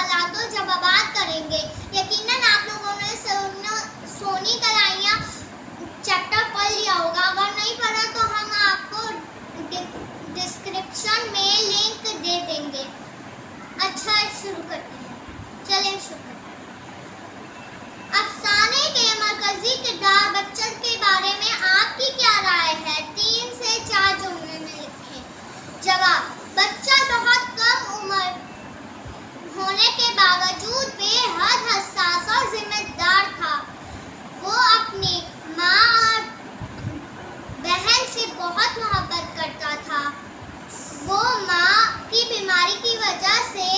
सवालों जवाबात करेंगे। यकीनन आप लोगों ने सोनी कलाइयाँ चैप्टर पढ़ लिया होगा, अगर नहीं पढ़ा तो हम आपको डिस्क्रिप्शन में लिंक दे देंगे। अच्छा, शुरू करते हैं। चलें शुरू करते हैं। अफसाने के मरकजी किरदार बच्चन के बारे में आपकी क्या राय है? 3 से 4 जुमले में लिखें। जवाब: बच्चन बहुत कम उम्र होने के बावजूद बेहद हसास और जिम्मेदार था। वो अपनी माँ और बहन से बहुत मोहब्बत करता था। वो माँ की बीमारी की वजह से